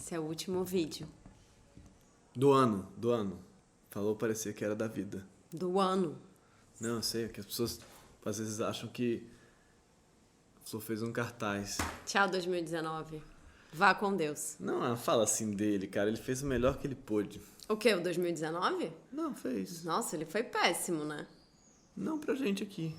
Esse é o último vídeo. Do ano. Falou, parecia que era da vida. Do ano. Não, eu sei, que as pessoas às vezes acham que a pessoa fez um cartaz. Tchau, 2019. Vá com Deus. Não, ela fala assim dele, cara. Ele fez o melhor que ele pôde. O quê? O 2019? Não, fez. Nossa, ele foi péssimo, né? Não pra gente aqui.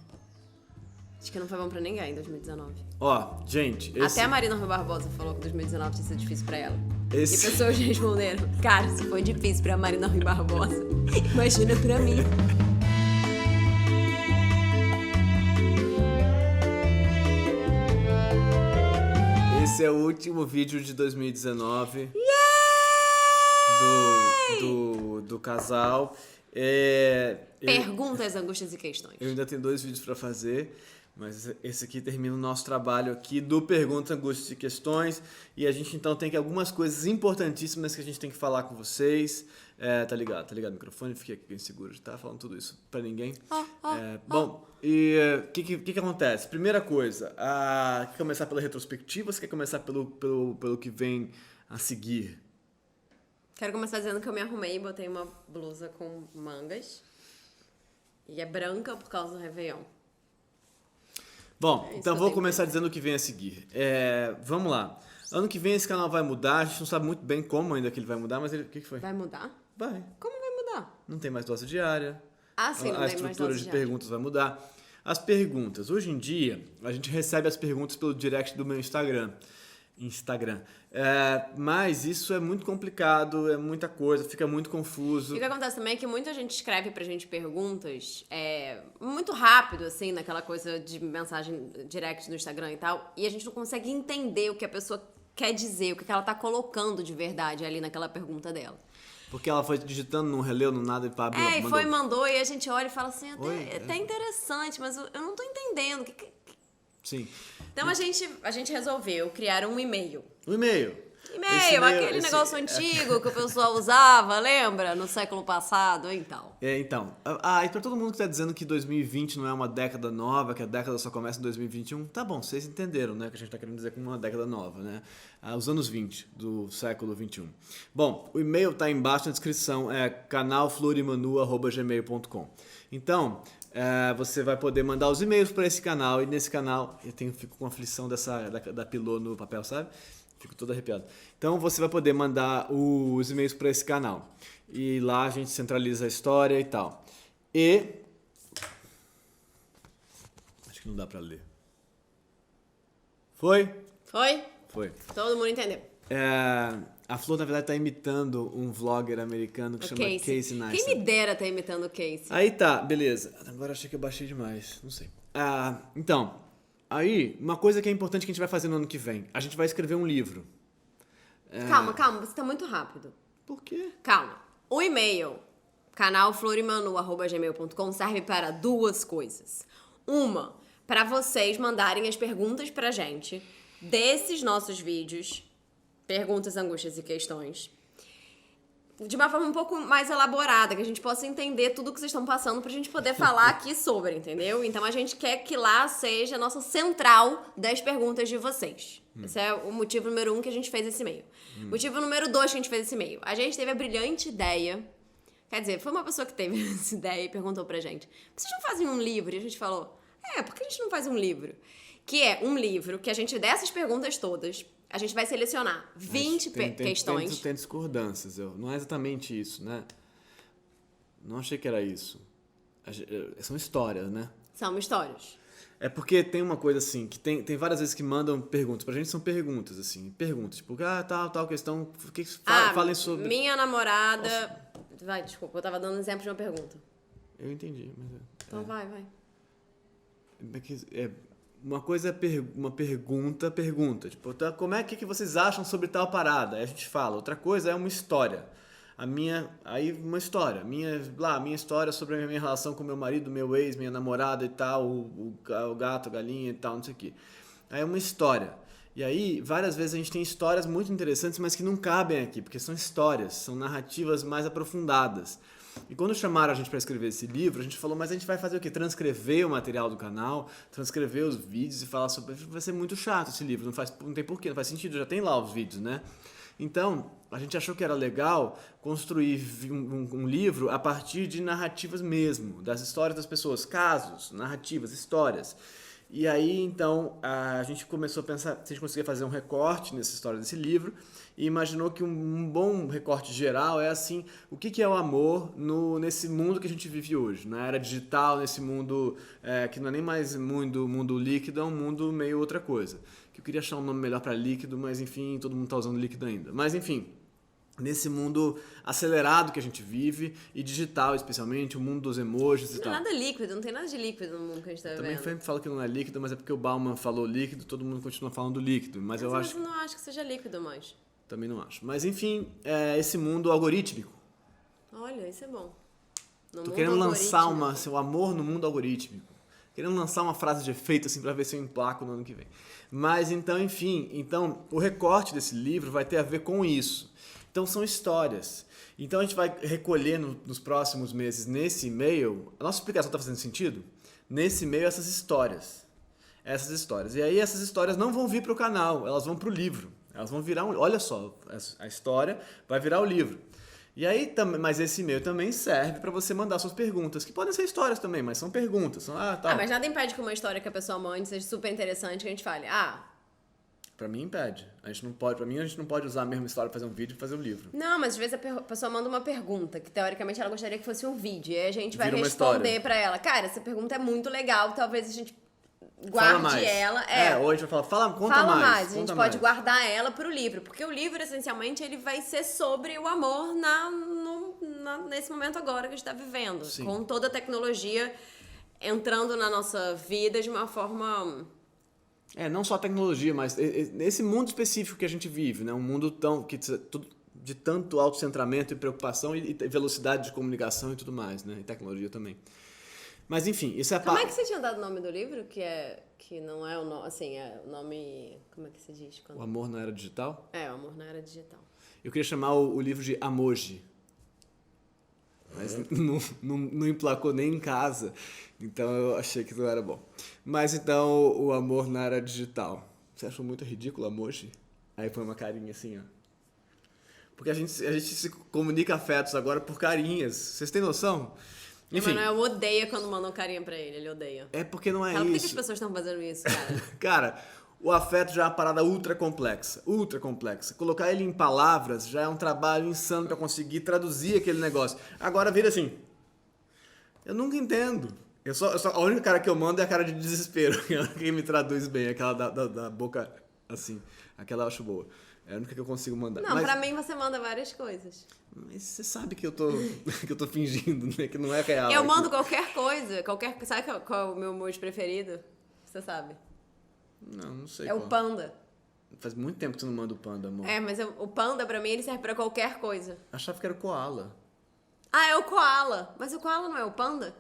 Acho que não foi bom pra ninguém em 2019. Ó, gente... Até a Marina Rui Barbosa falou que 2019 tinha sido difícil pra ela. E Esse... pessoas responderam: cara, se foi difícil pra Marina Rui Barbosa, imagina pra mim. Esse é o último vídeo de 2019 do casal. Perguntas, angústias e questões. Eu ainda tenho 2 vídeos pra fazer, mas esse aqui termina o nosso trabalho aqui do Perguntas, Angústias e Questões. E a gente então tem algumas coisas importantíssimas que a gente tem que falar com vocês. Tá ligado o microfone? Fiquei aqui bem seguro de estar falando tudo isso pra ninguém. Bom, e o que acontece? Primeira coisa, quer começar pela retrospectiva ou você quer começar pelo que vem a seguir? Quero começar dizendo que eu me arrumei e botei uma blusa com mangas. E é branca por causa do Réveillon. Bom, então vou começar dizendo o que vem a seguir. Vamos lá. Ano que vem esse canal vai mudar, a gente não sabe muito bem como ainda que ele vai mudar, mas o que foi? Vai mudar? Vai. Como vai mudar? Não tem mais dose diária. Ah, sim, não A tem mais estrutura dose de diária. perguntas vai mudar. As perguntas. Hoje em dia, a gente recebe as perguntas pelo direct do meu Instagram. Mas isso é muito complicado, é muita coisa, fica muito confuso. E o que acontece também é que muita gente escreve pra gente perguntas muito rápido, assim, naquela coisa de mensagem direct no Instagram e tal, e a gente não consegue entender o que a pessoa quer dizer, o que ela tá colocando de verdade ali naquela pergunta dela. Porque ela foi digitando, não releu, não nada, e pá, mandou, e a gente olha e fala assim, Oi, até interessante, mas eu não tô entendendo. Sim. Então a gente resolveu criar um e-mail. Um e-mail. Aquele negócio antigo que o pessoal usava, lembra? No século passado e tal. E pra todo mundo que tá dizendo que 2020 não é uma década nova, que a década só começa em 2021, tá bom, vocês entenderam, né? Que a gente tá querendo dizer como uma década nova, né? Os anos 20 do século 21. Bom, o e-mail tá embaixo na descrição, é canalflorimanu@gmail.com. Então, você vai poder mandar os e-mails para esse canal, e nesse canal fico com aflição da pilô no papel, sabe? Fico todo arrepiado. Então você vai poder mandar os e-mails para esse canal. E lá a gente centraliza a história e tal. Acho que não dá para ler. Foi? Foi? Foi. Todo mundo entendeu. A Flor, na verdade, tá imitando um vlogger americano que chama Casey Neistat. Quem me dera tá imitando o Casey. Aí tá, beleza. Agora achei que eu baixei demais. Não sei. Então, aí, uma coisa que é importante que a gente vai fazer no ano que vem. A gente vai escrever um livro. Calma, você tá muito rápido. Por quê? Calma. O e-mail, canalflorimanu@gmail.com, serve para 2 coisas. Uma, para vocês mandarem as perguntas pra gente desses nossos vídeos, perguntas, angústias e questões, de uma forma um pouco mais elaborada, que a gente possa entender tudo que vocês estão passando pra gente poder falar aqui sobre, entendeu? Então a gente quer que lá seja a nossa central das perguntas de vocês. Esse é o motivo número 1 que a gente fez esse e-mail. Motivo número 2 que a gente fez esse e-mail. A gente teve a brilhante ideia, quer dizer, foi uma pessoa que teve essa ideia e perguntou pra gente: vocês não fazem um livro? E a gente falou: por que a gente não faz um livro? Que é um livro que a gente, dessas perguntas todas, a gente vai selecionar 20 questões. Tem discordâncias. Não é exatamente isso, né? Não achei que era isso. São histórias, né? São histórias. É porque tem uma coisa assim, que tem várias vezes que mandam perguntas. Pra gente são perguntas, assim. Perguntas, tipo, tal questão. Falem sobre... Minha namorada... Vai, desculpa, eu tava dando exemplo de uma pergunta. Eu entendi, mas... Então vai. Uma coisa é uma pergunta. Tipo, como é que vocês acham sobre tal parada? Aí a gente fala. Outra coisa é uma história. Uma história. Minha história sobre a minha relação com meu marido, meu ex, minha namorada e tal, o gato, a galinha e tal, não sei o quê. Aí é uma história. E aí, várias vezes a gente tem histórias muito interessantes, mas que não cabem aqui, porque são histórias, são narrativas mais aprofundadas. E quando chamaram a gente para escrever esse livro, a gente falou, mas a gente vai fazer o quê? Transcrever o material do canal, transcrever os vídeos e falar sobre... Vai ser muito chato esse livro, não tem porquê, não faz sentido, já tem lá os vídeos, né? Então, a gente achou que era legal construir um livro a partir de narrativas mesmo, das histórias das pessoas, casos, narrativas, histórias. E aí, então, a gente começou a pensar se a gente conseguia fazer um recorte nessa história desse livro e imaginou que um bom recorte geral é assim, o que é o amor nesse mundo que a gente vive hoje, na era digital, nesse mundo que não é nem mais mundo líquido, é um mundo meio outra coisa. Que eu queria achar um nome melhor para líquido, mas enfim, todo mundo está usando líquido ainda. Mas enfim, nesse mundo acelerado que a gente vive e digital especialmente, o mundo dos emojis e tal. Não é nada líquido, não tem nada de líquido no mundo que a gente tá vivendo. Também sempre fala que não é líquido, mas é porque o Bauman falou líquido, todo mundo continua falando líquido. Mas eu acho... não acho que seja líquido mais. Também não acho. Mas enfim, esse mundo algorítmico. Olha, isso é bom. Tô querendo lançar o amor no mundo algorítmico. Querendo lançar uma frase de efeito assim pra ver se eu emplaco no ano que vem. Mas então, enfim, o recorte desse livro vai ter a ver com isso. Então são histórias. Então a gente vai recolher nos próximos meses, nesse e-mail, a nossa explicação está fazendo sentido? Nesse e-mail, essas histórias. Essas histórias. E aí essas histórias não vão vir para o canal, elas vão para o livro. Elas vão virar olha só, a história vai virar o livro. E aí, mas esse e-mail também serve para você mandar suas perguntas, que podem ser histórias também, mas são perguntas. São, mas nada impede que uma história que a pessoa mande seja super interessante, que a gente fale, Pra mim impede. A gente não pode usar a mesma história pra fazer um vídeo e fazer um livro. Não, mas às vezes a pessoa manda uma pergunta, que teoricamente ela gostaria que fosse um vídeo, e aí a gente vai Vira uma responder história. pra ela. Cara, essa pergunta é muito legal, talvez a gente guarde ela. Ou a gente vai falar, conta Fala mais. A gente pode guardar ela pro livro, porque o livro, essencialmente, ele vai ser sobre o amor nesse momento agora que a gente tá vivendo. Sim. Com toda a tecnologia entrando na nossa vida de uma forma... não só a tecnologia, mas esse mundo específico que a gente vive, né? Um mundo de tanto autocentramento e preocupação e velocidade de comunicação e tudo mais, né? E tecnologia também. Mas enfim, isso é a Como é que você tinha dado o nome do livro? Que não é o nome, assim, é o nome... Como é que se diz? O Amor na Era Digital? O Amor na Era Digital. Eu queria chamar o livro de Amoji. Mas não emplacou nem em casa. Então eu achei que não era bom. Mas então, o Amor na Era Digital. Você achou muito ridículo Amoji? Aí põe uma carinha assim, ó. Porque a gente se comunica afetos agora por carinhas. Vocês têm noção? Enfim. Emanuel odeia quando mandam carinha pra ele odeia. É porque não é Fala, isso. por que as pessoas estão fazendo isso, cara? Cara, o afeto já é uma parada ultra complexa. Ultra complexa. Colocar ele em palavras já é um trabalho insano pra conseguir traduzir aquele negócio. Agora vira assim. Eu nunca entendo. A única cara que eu mando é a cara de desespero. Quem me traduz bem, aquela da boca assim. Aquela eu acho boa. É a única que eu consigo mandar. Não, pra mim você manda várias coisas. Mas você sabe que eu tô fingindo, né? Que não é real. Eu mando qualquer coisa. Sabe qual é o meu emoji preferido? Você sabe? Não sei É qual. o panda. Faz muito tempo que tu não manda o panda, amor. Mas o panda, pra mim, ele serve pra qualquer coisa. Achava que era o koala. É o koala. Mas o koala não é o panda?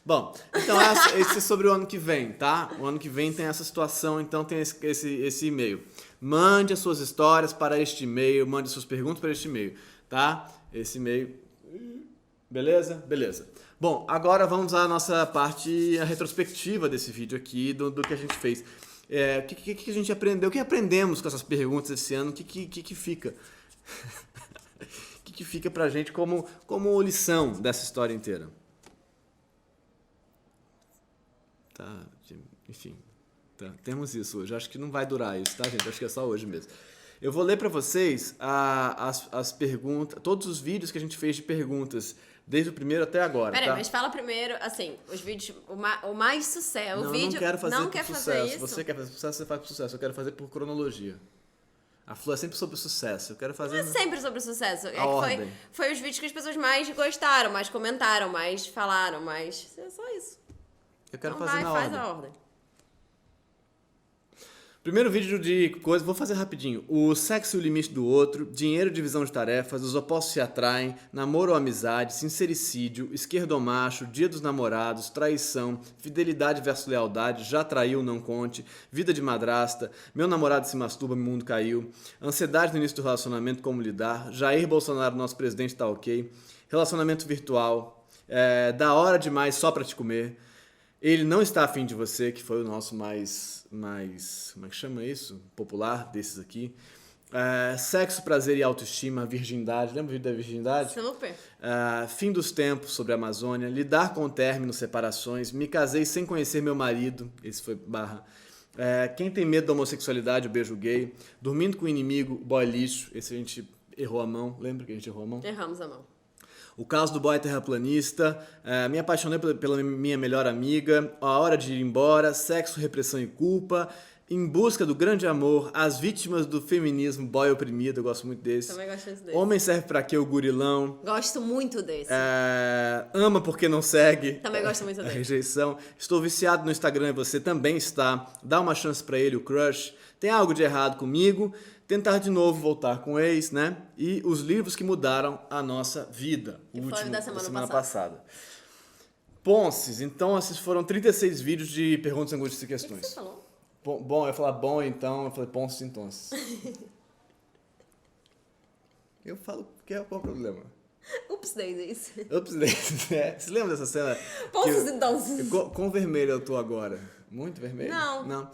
Bom, então esse é sobre o ano que vem, tá? O ano que vem tem essa situação, então tem esse e-mail. Mande as suas histórias para este e-mail, mande suas perguntas para este e-mail, tá? Esse e-mail. Beleza? Beleza. Bom, agora vamos à nossa parte, a retrospectiva desse vídeo aqui, do que a gente fez. O que a gente aprendeu? O que aprendemos com essas perguntas esse ano? O que fica? O que fica pra gente como lição dessa história inteira? Tá, enfim, tá, temos isso hoje. Acho que não vai durar isso, tá, gente? Acho que é só hoje mesmo. Eu vou ler para vocês as perguntas, todos os vídeos que a gente fez de perguntas, desde o primeiro até agora. Peraí, tá? mas fala primeiro, assim, os vídeos, o mais sucesso. Não, o vídeo. não quero fazer não por quer sucesso. fazer isso? Você quer fazer por sucesso, você faz por sucesso. Eu quero fazer por cronologia. A Flu é sempre sobre o sucesso. Eu quero fazer. Não é sempre sobre o sucesso. A ordem. Foi os vídeos que as pessoas mais gostaram, mais comentaram, mais falaram, mais. É só isso. Eu quero Então fazer na ordem. faz a ordem. Primeiro vídeo de coisa, vou fazer rapidinho. O sexo e o limite do outro, dinheiro e divisão de tarefas, os opostos se atraem, namoro ou amizade, sincericídio, esquerdomacho, dia dos namorados, traição, fidelidade versus lealdade, já traiu, não conte, vida de madrasta, meu namorado se masturba, meu mundo caiu, ansiedade no início do relacionamento, como lidar, Jair Bolsonaro, nosso presidente, tá ok, relacionamento virtual, da hora demais só pra te comer, ele não está afim de você, que foi o nosso mais como é que chama isso? Popular desses aqui. Sexo, prazer e autoestima, virgindade. Lembra o vídeo da virgindade? Super. Fim dos tempos, sobre a Amazônia. Lidar com o término, separações. Me casei sem conhecer meu marido. Esse foi barra. Quem tem medo da homossexualidade, o beijo gay. Dormindo com o inimigo, boy lixo. Esse a gente errou a mão. Lembra que a gente errou a mão? Erramos a mão. O caso do boy terraplanista. Me apaixonei pela minha melhor amiga. A hora de ir embora. Sexo, repressão e culpa. Em busca do grande amor, as vítimas do feminismo, boy oprimido, eu gosto muito desse. Também gosto desse. Homem serve pra quê? O gurilão. Gosto muito desse. Ama porque não segue. Também gosto muito A desse. rejeição. Estou viciado no Instagram e você também está. Dá uma chance pra ele, o crush. Tem algo de errado comigo. Tentar de novo voltar com o ex, né? E os livros que mudaram a nossa vida. Que O foi último da semana passada. Ponces, então esses foram 36 vídeos de perguntas, angústias e O que questões. você falou? Bom, eu ia falar bom então, eu falei Ponces então. Eu falo, qual é o problema? Ups, daisies. Ups, você lembra dessa cena? Ponces então. Quão vermelho eu tô agora? Muito vermelho? Não.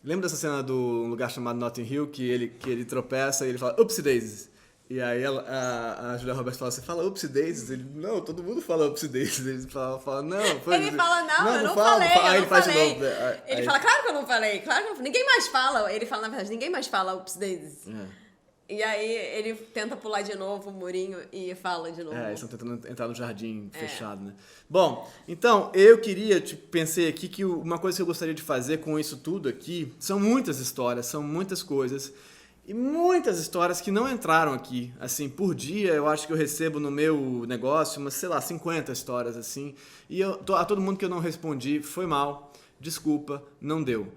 Lembra dessa cena do lugar chamado Notting Hill, que ele tropeça e ele fala Ups Daisies. E aí a Julia Roberts fala, você fala Ups Daisies? Ele, não, todo mundo fala Ups Daisies. Ele fala não. Foi, Ele fala, não, eu não fala, falei, aí eu ele não faz falei. de novo. Ele fala, claro que eu não falei, claro que eu não. Ninguém mais fala. Ele fala, na verdade, ninguém mais fala Ups Daisies. E aí ele tenta pular de novo o murinho e fala de novo. Eles estão tentando entrar no jardim fechado, né? Bom, então, eu queria, pensei aqui que uma coisa que eu gostaria de fazer com isso tudo aqui, são muitas histórias, são muitas coisas, e muitas histórias que não entraram aqui. Assim, por dia, eu acho que eu recebo no meu negócio umas, 50 histórias, assim, e a todo mundo que eu não respondi, foi mal, desculpa, não deu.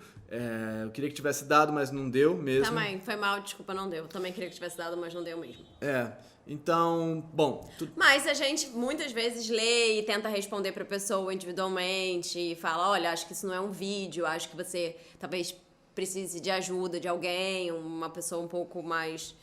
Eu queria que tivesse dado, mas não deu mesmo. Também, foi mal, desculpa, não deu. Também queria que tivesse dado, mas não deu mesmo. Então, bom... Mas a gente muitas vezes lê e tenta responder pra pessoa individualmente e fala, olha, acho que isso não é um vídeo, acho que você talvez precise de ajuda de alguém, uma pessoa um pouco mais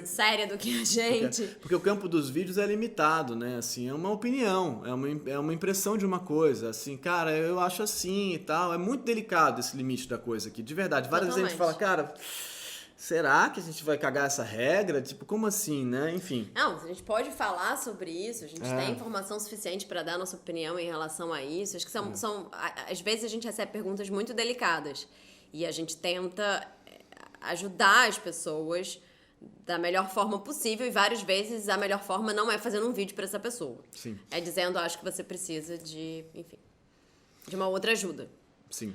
séria do que a gente. Porque o campo dos vídeos é limitado, né? Assim, é uma opinião, é uma impressão de uma coisa. Assim, cara, eu acho assim e tal. É muito delicado esse limite da coisa aqui, de verdade. Várias vezes a gente fala, cara, será que a gente vai cagar essa regra? Tipo, como assim, né? Enfim. Não, a gente pode falar sobre isso, a gente tem informação suficiente para dar nossa opinião em relação a isso. Acho que às vezes a gente recebe perguntas muito delicadas e a gente tenta ajudar as pessoas da melhor forma possível e várias vezes a melhor forma não é fazendo um vídeo para essa pessoa. Sim. É dizendo, acho que você precisa de uma outra ajuda. Sim.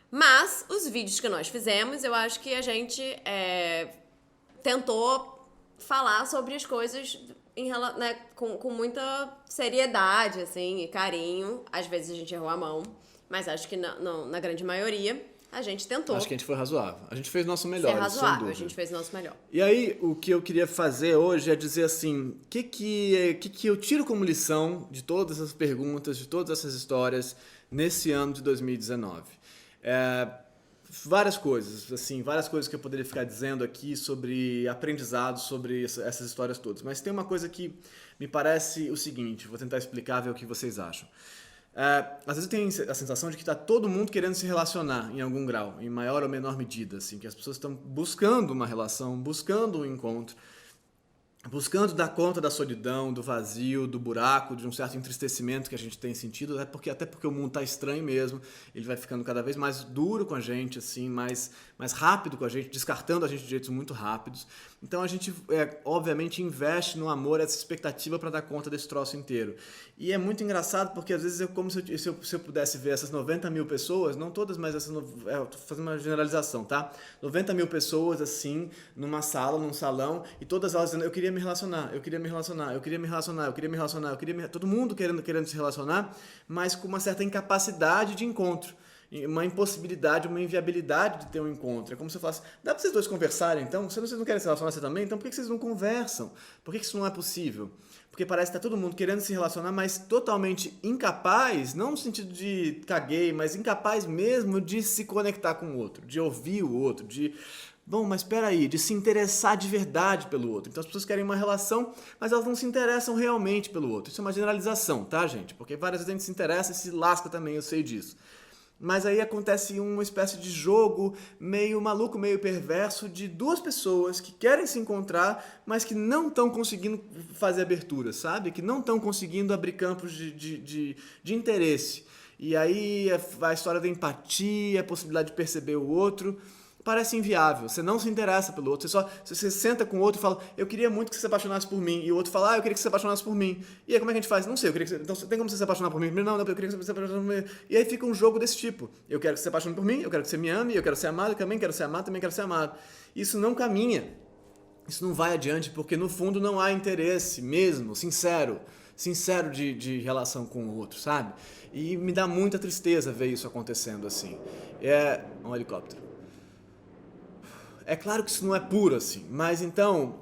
Mas os vídeos que nós fizemos, eu acho que a gente tentou falar sobre as coisas né, com muita seriedade, assim, e carinho. Às vezes a gente errou a mão, mas acho que na grande maioria a gente tentou. Acho que a gente foi razoável. A gente fez o nosso melhor. Ser razoável, a gente fez o nosso melhor. E aí, o que eu queria fazer hoje é dizer assim, o que eu tiro como lição de todas essas perguntas, de todas essas histórias nesse ano de 2019. Várias coisas, assim, várias coisas que eu poderia ficar dizendo aqui sobre aprendizado, sobre essas histórias todas. Mas tem uma coisa que me parece o seguinte, vou tentar explicar, ver o que vocês acham. Às vezes eu tenho a sensação de que está todo mundo querendo se relacionar em algum grau, em maior ou menor medida, assim, que as pessoas estão buscando uma relação, buscando um encontro, buscando dar conta da solidão, do vazio, do buraco, de um certo entristecimento que a gente tem sentido, até porque o mundo está estranho mesmo, ele vai ficando cada vez mais duro com a gente, assim, mais rápido com a gente, descartando a gente de jeitos muito rápidos. Então a gente, obviamente, investe no amor, essa expectativa para dar conta desse troço inteiro. E é muito engraçado porque às vezes é como se eu pudesse ver essas 90 mil pessoas, não todas, mas eu tô fazendo uma generalização, tá? 90 mil pessoas, assim, numa sala, num salão, e todas elas dizendo, eu queria me relacionar, eu queria me relacionar, eu queria me relacionar, eu queria me relacionar, todo mundo querendo se relacionar, mas com uma certa incapacidade de encontro. Uma impossibilidade, uma inviabilidade de ter um encontro. É como se eu falasse, dá pra vocês dois conversarem então? Vocês não querem se relacionar você também? Então por que vocês não conversam? Por que isso não é possível? Porque parece que tá todo mundo querendo se relacionar, mas totalmente incapaz, não no sentido de caguei, mas incapaz mesmo de se conectar com o outro, de ouvir o outro, bom, mas espera aí, de se interessar de verdade pelo outro. Então as pessoas querem uma relação, mas elas não se interessam realmente pelo outro. Isso é uma generalização, tá, gente? Porque várias vezes a gente se interessa e se lasca também, eu sei disso. Mas aí acontece uma espécie de jogo meio maluco, meio perverso de duas pessoas que querem se encontrar, mas que não estão conseguindo fazer abertura, sabe? Que não estão conseguindo abrir campos de interesse. E aí a história da empatia, a possibilidade de perceber o outro, parece inviável. Você não se interessa pelo outro. Você senta com o outro e fala, eu queria muito que você se apaixonasse por mim. E o outro fala, eu queria que você se apaixonasse por mim. E aí como é que a gente faz? Não sei, eu queria que você... Então tem como você se apaixonar por mim? Não, eu queria que você se apaixonasse por mim. E aí fica um jogo desse tipo. Eu quero que você se apaixone por mim, eu quero que você me ame, eu quero ser amado, eu também quero ser amado, também quero ser amado. Isso não caminha. Isso não vai adiante, porque no fundo não há interesse mesmo, sincero de relação com o outro, sabe? E me dá muita tristeza ver isso acontecendo assim. É um helicóptero. É claro que isso não é puro assim, mas então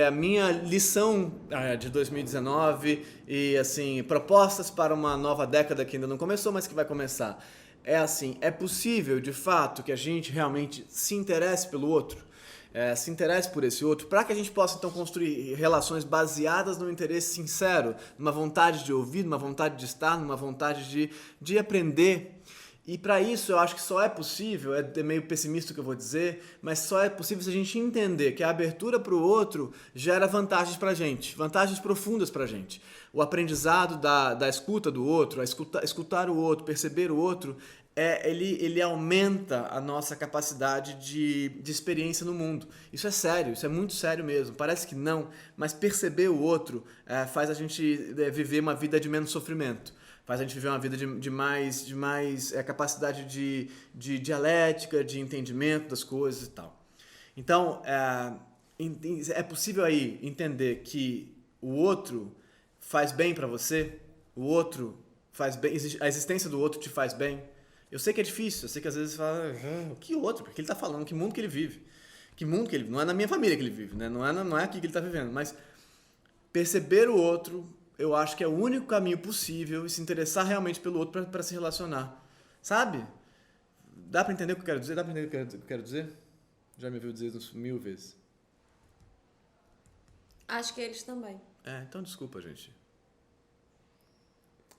a minha lição de 2019 e assim propostas para uma nova década que ainda não começou, mas que vai começar. É assim, é possível de fato que a gente realmente se interesse pelo outro, se interesse por esse outro, para que a gente possa então construir relações baseadas no interesse sincero, numa vontade de ouvir, numa vontade de estar, numa vontade de aprender. E para isso eu acho que só é possível, é meio pessimista o que eu vou dizer, mas só é possível se a gente entender que a abertura para o outro gera vantagens para a gente, vantagens profundas para a gente. O aprendizado da escuta do outro, escutar o outro, perceber o outro, ele aumenta a nossa capacidade de experiência no mundo. Isso é sério, isso é muito sério mesmo. Parece que não, mas perceber o outro faz a gente viver uma vida de menos sofrimento. Faz a gente viver uma vida de mais capacidade de dialética, de entendimento das coisas e tal. Então, é possível aí entender que o outro faz bem para você, o outro faz bem, a existência do outro te faz bem. Eu sei que é difícil, eu sei que às vezes você fala, que outro? Porque ele está falando, que mundo que ele vive? Que mundo que ele vive? Não é na minha família que ele vive, né? Não é aqui que ele está vivendo, mas perceber o outro, eu acho que é o único caminho possível e se interessar realmente pelo outro para se relacionar. Sabe? Dá para entender o que eu quero dizer? Dá para entender o que eu quero dizer? Já me ouviu dizer isso 1000 vezes. Acho que eles também. Então desculpa, gente.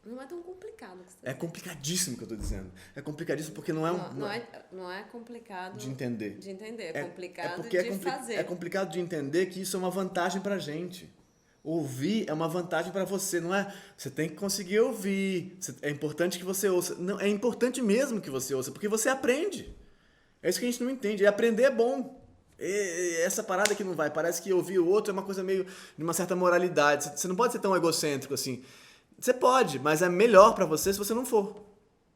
Não é tão complicado. É complicadíssimo o que eu tô dizendo. É complicadíssimo porque não é complicado de entender. De entender. É complicado fazer. É complicado de entender que isso é uma vantagem pra gente. Ouvir é uma vantagem para você, não é? Você tem que conseguir ouvir. É importante que você ouça. Não, é importante mesmo que você ouça, porque você aprende. É isso que a gente não entende. E aprender é bom. Essa parada que não vai. Parece que ouvir o outro é uma coisa meio de uma certa moralidade. Você não pode ser tão egocêntrico assim. Você pode, mas é melhor pra você se você não for.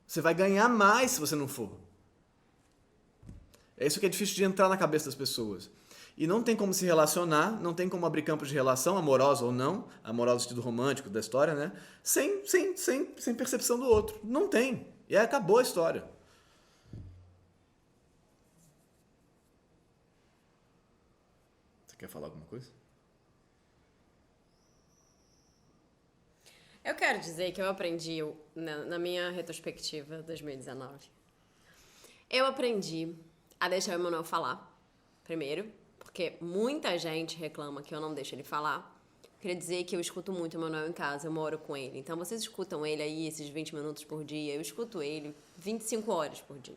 Você vai ganhar mais se você não for. É isso que é difícil de entrar na cabeça das pessoas. E não tem como se relacionar, não tem como abrir campos de relação, amorosa ou não, amorosa no sentido romântico da história, né? Sem percepção do outro. Não tem. E aí acabou a história. Você quer falar alguma coisa? Eu quero dizer que eu aprendi, na minha retrospectiva 2019, eu aprendi a deixar o Emanuel falar, primeiro, porque muita gente reclama que eu não deixo ele falar. Queria dizer que eu escuto muito o Emanuel em casa, eu moro com ele. Então vocês escutam ele aí esses 20 minutos por dia, eu escuto ele 25 horas por dia.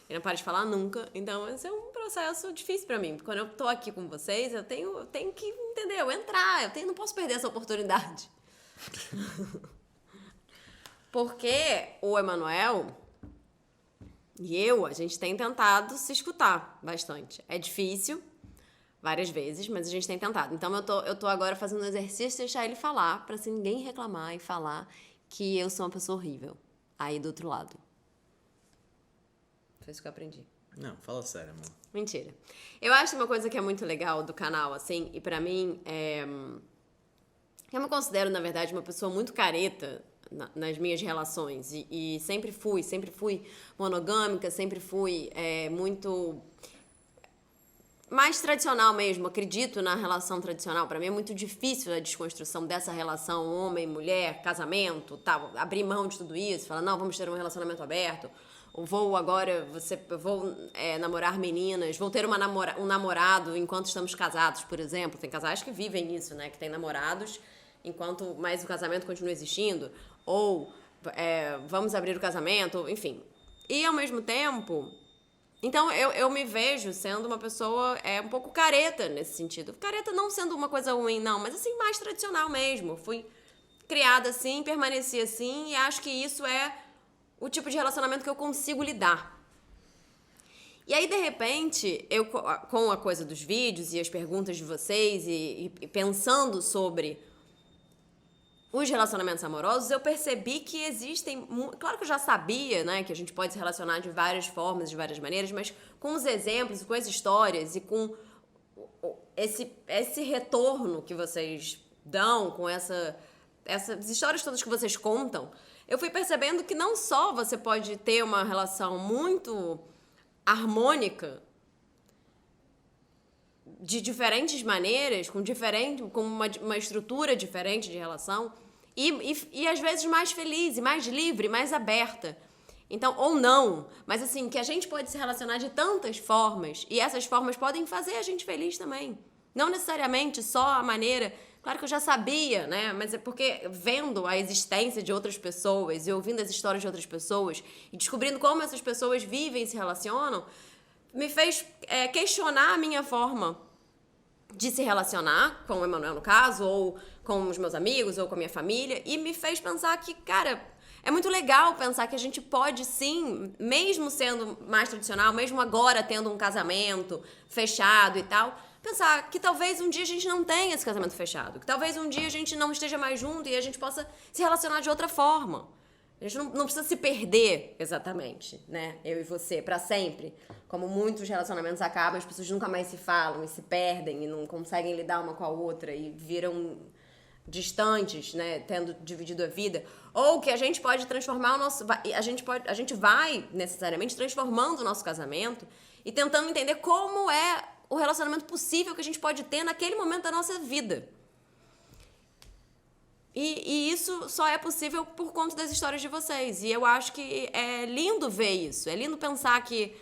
Ele não para de falar nunca, então esse é um processo difícil pra mim. Porque quando eu tô aqui com vocês, eu tenho que, entendeu? Entrar, não posso perder essa oportunidade. Porque o Emanuel e a gente tem tentado se escutar bastante. É difícil, várias vezes, mas a gente tem tentado. Então eu tô agora fazendo um exercício de deixar ele falar, pra se ninguém reclamar e falar que eu sou uma pessoa horrível. Aí do outro lado. Foi isso que eu aprendi. Não, fala sério, amor. Mentira. Eu acho uma coisa que é muito legal do canal, assim, e pra mim eu me considero, na verdade, uma pessoa muito careta nas minhas relações. E sempre fui monogâmica, sempre fui muito mais tradicional mesmo. Acredito na relação tradicional. Pra mim é muito difícil a desconstrução dessa relação homem, mulher, casamento, tal. Abrir mão de tudo isso, falar, não, vamos ter um relacionamento aberto. Vou namorar meninas, vou ter um namorado enquanto estamos casados, por exemplo. Tem casais que vivem isso, né? Que tem namorados mas o casamento continua existindo. Ou vamos abrir o casamento, enfim. E, ao mesmo tempo... Então, eu me vejo sendo uma pessoa um pouco careta nesse sentido. Careta não sendo uma coisa ruim, não, mas assim, mais tradicional mesmo. Fui criada assim, permaneci assim, e acho que isso é o tipo de relacionamento que eu consigo lidar. E aí, de repente, eu com a coisa dos vídeos e as perguntas de vocês e pensando sobre os relacionamentos amorosos, eu percebi que existem... Claro que eu já sabia, né, que a gente pode se relacionar de várias formas, de várias maneiras, mas com os exemplos, com as histórias e com esse retorno que vocês dão, com essas histórias todas que vocês contam, eu fui percebendo que não só você pode ter uma relação muito harmônica, de diferentes maneiras, com uma estrutura diferente de relação, e às vezes mais feliz, e mais livre, mais aberta. Então, ou não, mas assim, que a gente pode se relacionar de tantas formas, e essas formas podem fazer a gente feliz também. Não necessariamente só a maneira... Claro que eu já sabia, né? Mas é porque vendo a existência de outras pessoas e ouvindo as histórias de outras pessoas e descobrindo como essas pessoas vivem e se relacionam, me fez questionar a minha forma de se relacionar com o Emanuel, no caso, ou com os meus amigos, ou com a minha família, e me fez pensar que, cara, é muito legal pensar que a gente pode sim, mesmo sendo mais tradicional, mesmo agora tendo um casamento fechado e tal, pensar que talvez um dia a gente não tenha esse casamento fechado, que talvez um dia a gente não esteja mais junto e a gente possa se relacionar de outra forma. A gente não precisa se perder exatamente, né? Eu e você, pra sempre. Como muitos relacionamentos acabam, as pessoas nunca mais se falam e se perdem e não conseguem lidar uma com a outra e viram distantes, né? Tendo dividido a vida. Ou que a gente pode transformar o nosso... A gente vai necessariamente transformando o nosso casamento e tentando entender como é o relacionamento possível que a gente pode ter naquele momento da nossa vida. E isso só é possível por conta das histórias de vocês. E eu acho que é lindo ver isso. É lindo pensar que,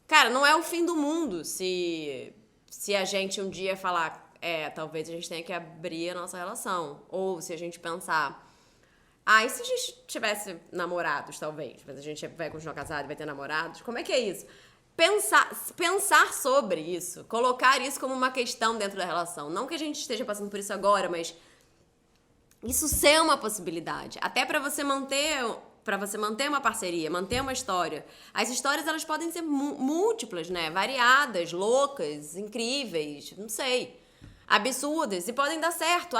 cara, não é o fim do mundo se a gente um dia falar, talvez a gente tenha que abrir a nossa relação. Ou se a gente pensar, e se a gente tivesse namorados, talvez, mas a gente vai continuar casado e vai ter namorados, como é que é isso? Pensar sobre isso, colocar isso como uma questão dentro da relação. Não que a gente esteja passando por isso agora, mas isso ser uma possibilidade. Até para você manter uma parceria, manter uma história. As histórias, elas podem ser múltiplas, né? Variadas, loucas, incríveis, não sei. Absurdas. E podem dar certo,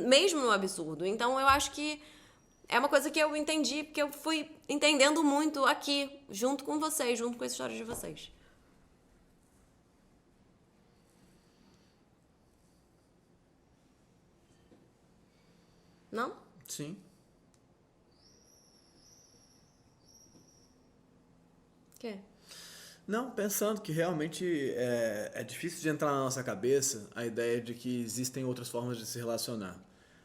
mesmo no absurdo. Então, eu acho que é uma coisa que eu entendi, porque eu fui entendendo muito aqui, junto com vocês, junto com as histórias de vocês. Não? Sim. O quê? Não, pensando que realmente é difícil de entrar na nossa cabeça a ideia de que existem outras formas de se relacionar.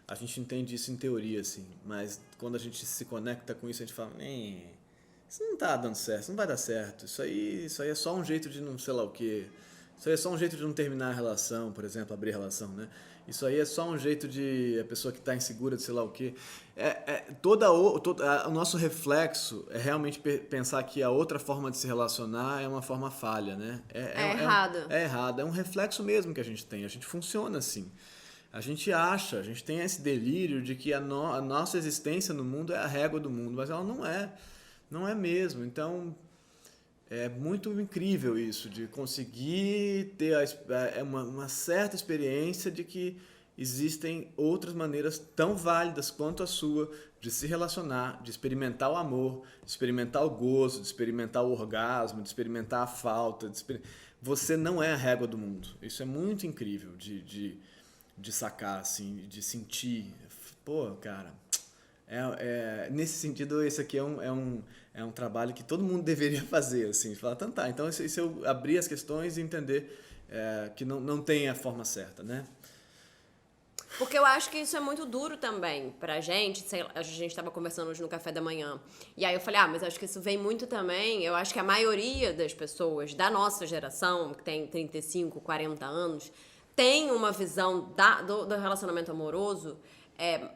A gente entende isso em teoria, assim, mas quando a gente se conecta com isso, a gente fala, isso não tá dando certo, isso não vai dar certo, isso aí é só um jeito de não sei lá o quê, isso aí é só um jeito de não terminar a relação, por exemplo, abrir a relação, né? Isso aí é só um jeito de a pessoa que está insegura de sei lá o quê. O nosso reflexo é realmente pensar que a outra forma de se relacionar é uma forma falha, né? Errada. É errado, é um reflexo mesmo que a gente tem, a gente funciona assim. A gente tem esse delírio de que a nossa existência no mundo é a régua do mundo, mas ela não é mesmo. Então, é muito incrível isso, de conseguir ter uma certa experiência de que existem outras maneiras tão válidas quanto a sua de se relacionar, de experimentar o amor, de experimentar o gozo, de experimentar o orgasmo, de experimentar a falta. Você não é a régua do mundo. Isso é muito incrível de sacar, assim, de sentir. Pô, cara, nesse sentido, esse aqui é um trabalho que todo mundo deveria fazer, assim, falar, tá, então se eu abrir as questões e entender que não tem a forma certa, né? Porque eu acho que isso é muito duro também pra gente. Sei lá, a gente estava conversando hoje no café da manhã. E aí eu falei, mas acho que isso vem muito também. Eu acho que a maioria das pessoas da nossa geração, que tem 35, 40 anos, tem uma visão do relacionamento amoroso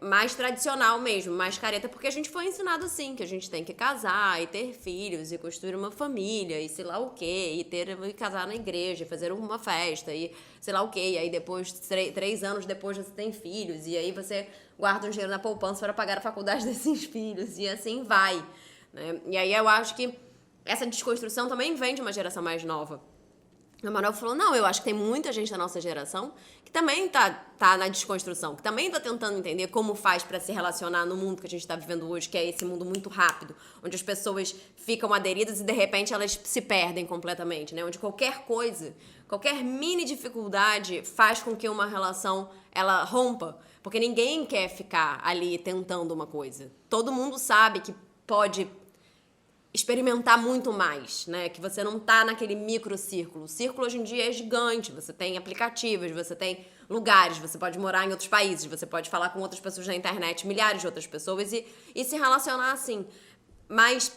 mais tradicional mesmo, mais careta, porque a gente foi ensinado assim, que a gente tem que casar e ter filhos e construir uma família e sei lá o quê, e casar na igreja, fazer uma festa e sei lá o quê, e aí depois, 3 anos depois você tem filhos e aí você guarda um dinheiro na poupança para pagar a faculdade desses filhos e assim vai, né? E aí eu acho que essa desconstrução também vem de uma geração mais nova. O Manuel falou, não, eu acho que tem muita gente da nossa geração que também tá na desconstrução, que também tá tentando entender como faz pra se relacionar no mundo que a gente tá vivendo hoje, que é esse mundo muito rápido, onde as pessoas ficam aderidas e de repente elas se perdem completamente, né? Onde qualquer coisa, qualquer mini dificuldade faz com que uma relação, ela rompa, porque ninguém quer ficar ali tentando uma coisa. Todo mundo sabe que pode experimentar muito mais, né? Que você não tá naquele microcírculo. O círculo hoje em dia é gigante. Você tem aplicativos, você tem lugares, você pode morar em outros países, você pode falar com outras pessoas na internet, milhares de outras pessoas e se relacionar assim. Mas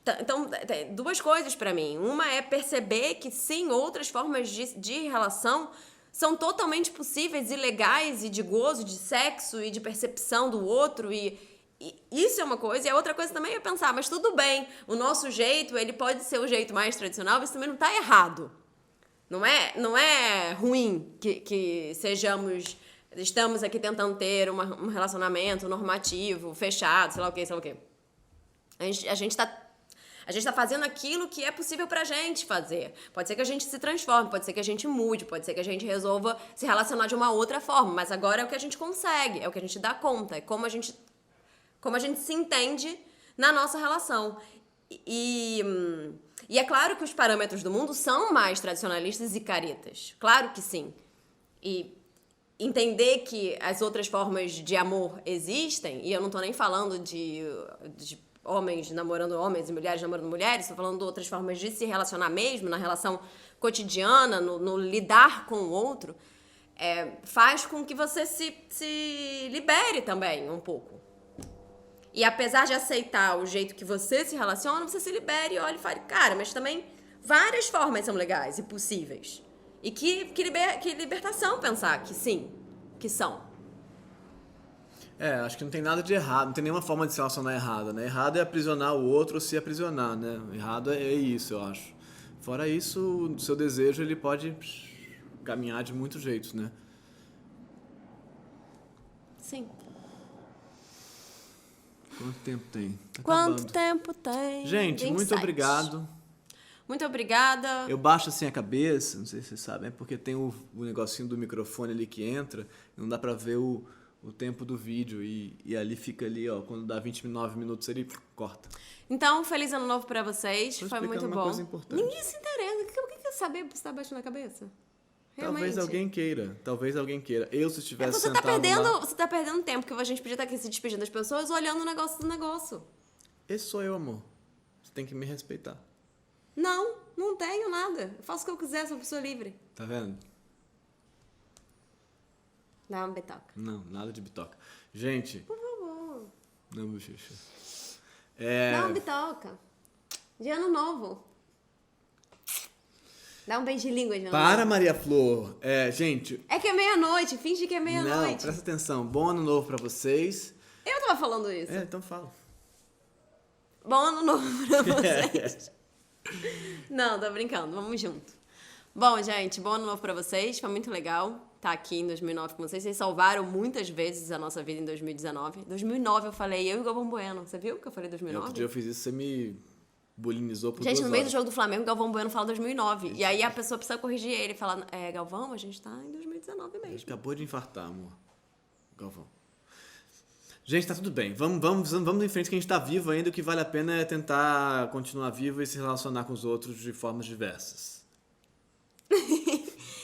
então, tem 2 coisas pra mim. Uma é perceber que sim, outras formas de relação são totalmente possíveis e legais e de gozo, de sexo e de percepção do outro e isso é uma coisa, e a outra coisa também é pensar, mas tudo bem, o nosso jeito, ele pode ser o jeito mais tradicional, mas também não tá errado. Não é ruim que estamos aqui tentando ter um relacionamento normativo, fechado, sei lá o quê. A gente tá fazendo aquilo que é possível pra gente fazer. Pode ser que a gente se transforme, pode ser que a gente mude, pode ser que a gente resolva se relacionar de uma outra forma, mas agora é o que a gente consegue, é o que a gente dá conta, é como a gente se entende na nossa relação. E é claro que os parâmetros do mundo são mais tradicionalistas e caretas. Claro que sim. E entender que as outras formas de amor existem, e eu não tô nem falando de homens namorando homens e mulheres namorando mulheres, tô falando de outras formas de se relacionar mesmo, na relação cotidiana, no lidar com o outro, faz com que você se libere também um pouco. E apesar de aceitar o jeito que você se relaciona, você se libere e olha e fale, cara, mas também várias formas são legais e possíveis. E que libertação pensar que sim, que são. Acho que não tem nada de errado, não tem nenhuma forma de se relacionar errada, né? Errado é aprisionar o outro ou se aprisionar, né? Errado é isso, eu acho. Fora isso, o seu desejo, ele pode caminhar de muitos jeitos, né? Sim. Quanto tempo tem? Tá Quanto acabando. tempo tem? Gente, 27. muito obrigado. Muito obrigada. Eu baixo assim a cabeça, não sei se vocês sabem, é porque tem o negocinho do microfone ali que entra, e não dá pra ver o tempo do vídeo, e ali fica ali, ó, quando dá 29 minutos ele corta. Então, feliz ano novo pra vocês, Tô foi muito explicando bom. uma coisa importante. Ninguém se interessa, o que quer saber pra você estar baixando a cabeça? Talvez alguém queira. Eu, se estivesse Você sentado você tá perdendo tempo, que a gente podia estar aqui se despedindo das pessoas, olhando o negócio do negócio. Esse sou eu, amor. Você tem que me respeitar. Não tenho nada. Eu faço o que eu quiser, sou uma pessoa livre. Tá vendo? Dá uma bitoca. Não, nada de bitoca. Gente... Por favor. Não, bochecha. Dá uma bitoca. De ano novo. Dá um beijo de língua de ano Para, novo. Maria Flor. Gente... É que é meia-noite, finge que é Não, meia-noite. presta atenção. Bom ano novo pra vocês. Eu tava falando isso. Então fala. Bom ano novo pra vocês. Não, tô brincando, vamos junto. Bom, gente, bom ano novo pra vocês. Foi muito legal estar aqui em 2009 com vocês. Vocês salvaram muitas vezes a nossa vida em 2019. 2009 eu falei, eu e Galvão Bueno. Você viu que eu falei 2009? Outro dia eu fiz isso, você me bulinizou por Gente, 2 no meio do horas. jogo do Flamengo, Galvão Bueno fala 2009. E aí a pessoa precisa corrigir ele e falar, Galvão, a gente tá em 2019 Ele mesmo. acabou de infartar, amor. Galvão. Gente, tá tudo bem. Vamos em frente que a gente tá vivo ainda. O que vale a pena é tentar continuar vivo e se relacionar com os outros de formas diversas.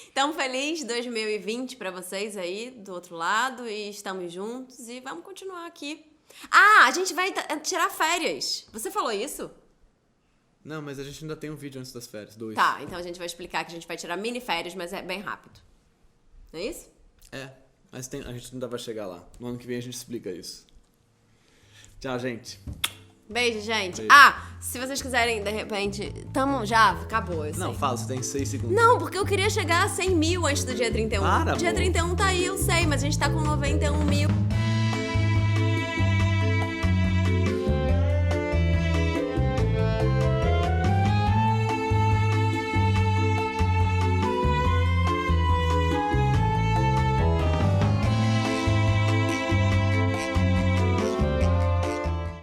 Então, feliz 2020 pra vocês aí do outro lado. E estamos juntos e vamos continuar aqui. Ah, a gente vai tirar férias. Você falou isso? Não, mas a gente ainda tem um vídeo antes das férias. 2. Tá, então a gente vai explicar que a gente vai tirar mini férias, mas é bem rápido. Não é isso? Mas a gente ainda vai chegar lá. No ano que vem a gente explica isso. Tchau, gente. Beijo, gente. Beijo. Se vocês quiserem, de repente... Já, acabou, eu sei. Não, fala, você tem 6 segundos. Não, porque eu queria chegar a 100 mil antes do dia 31. Para, Dia amor. 31 tá aí, eu sei, mas a gente tá com 91 mil.